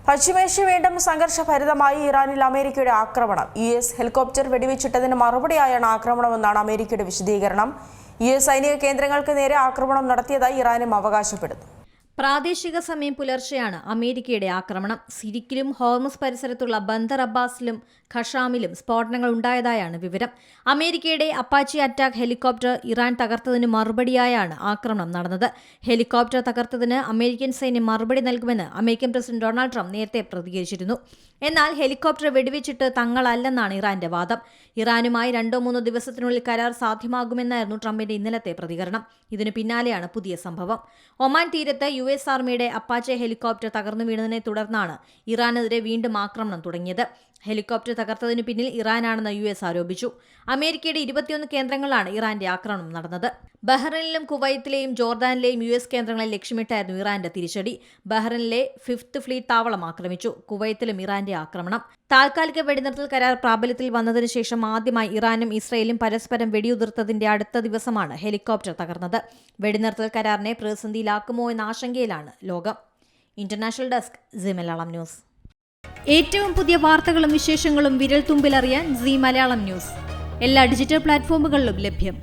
പശ്ചിമേഷ്യ വീണ്ടും സംഘർഷഭരിതമായി ഇറാനിൽ അമേരിക്കയുടെ ആക്രമണം. US ഹെലികോപ്റ്റർ വെടിവെച്ചിട്ടതിന് മറുപടിയായാണ് ആക്രമണമെന്നാണ് അമേരിക്കയുടെ വിശദീകരണം. US സൈനിക കേന്ദ്രങ്ങൾക്ക് നേരെ ആക്രമണം നടത്തിയതായി ഇറാനും അവകാശപ്പെടുന്നു. പ്രാദേശിക സമയം പുലർച്ചെയാണ് അമേരിക്കയുടെ ആക്രമണം. സിരിക്കിലും ഹോർമുസ് പരിസരത്തുള്ള ബന്ദർ അബ്ബാസിലും ഖഷാമിലും സ്ഫോടനങ്ങൾ ഉണ്ടായതായാണ് വിവരം. അമേരിക്കയുടെ അപ്പാച്ചി അറ്റാക്ക് ഹെലികോപ്റ്റർ ഇറാൻ തകർത്തതിന് മറുപടിയായാണ് ആക്രമണം നടന്നത്. ഹെലികോപ്റ്റർ തകർത്തതിന് അമേരിക്കൻ സൈന്യം മറുപടി നൽകുമെന്ന് അമേരിക്കൻ പ്രസിഡന്റ് ഡൊണാൾഡ് ട്രംപ് നേരത്തെ പ്രതികരിച്ചിരുന്നു. എന്നാൽ ഹെലികോപ്റ്റർ വെടിവെച്ചിട്ട് തങ്ങളല്ലെന്നാണ് ഇറാന്റെ വാദം. ഇറാനുമായി 2-3 ദിവസത്തിനുള്ളിൽ കരാർ സാധ്യമാകുമെന്നായിരുന്നു ട്രംപിന്റെ ഇന്നലത്തെ പ്രതികരണം. ഇതിനു പിന്നാലെയാണ് പുതിയ സംഭവം. ഒമാൻ തീരത്ത് US ആർമിയുടെ അപ്പാച്ചെ ഹെലികോപ്റ്റർ തകർന്നു വീണതിനെ തുടർന്നാണ് ഇറാനെതിരെ വീണ്ടും ആക്രമണം തുടങ്ങിയത്. ഹെലികോപ്റ്റർ തകർത്തതിനു പിന്നിൽ ഇറാനാണെന്ന് US ആരോപിച്ചു. അമേരിക്കയുടെ 21 കേന്ദ്രങ്ങളിലാണ് ഇറാന്റെ ആക്രമണം നടന്നത്. ബഹ്റൈനിലും കുവൈത്തിലെയും ജോർദാനിലെയും US കേന്ദ്രങ്ങളെ ലക്ഷ്യമിട്ടായിരുന്നു ഇറാന്റെ തിരിച്ചടി. ബഹ്റൈനിലെ 5th ഫ്ലീറ്റ് താവളം ആക്രമിച്ചു. കുവൈത്തിലും ഇറാന്റെ ആക്രമണം. താൽക്കാലിക വെടിനിർത്തൽ കരാർ പ്രാബല്യത്തിൽ വന്നതിനു ശേഷം ആദ്യമായി ഇറാനും ഇസ്രയേലും പരസ്പരം വെടിയുതിർത്തതിന്റെ അടുത്ത ദിവസമാണ് ഹെലികോപ്റ്റർ തകർന്നത്. വെടിനിർത്തൽ കരാറിനെ പ്രതിസന്ധിയിലാക്കുമോ എന്ന ആശങ്കയിലാണ് ലോകം. International desk Zee Malayalam news. ഏറ്റവും പുതിയ വാർത്തകളും വിശേഷങ്ങളും വിരൽ തുമ്പിലറിയാൻ സീ മലയാളം ന്യൂസ് എല്ലാ ഡിജിറ്റൽ പ്ലാറ്റ്ഫോമുകളിലും ലഭ്യം.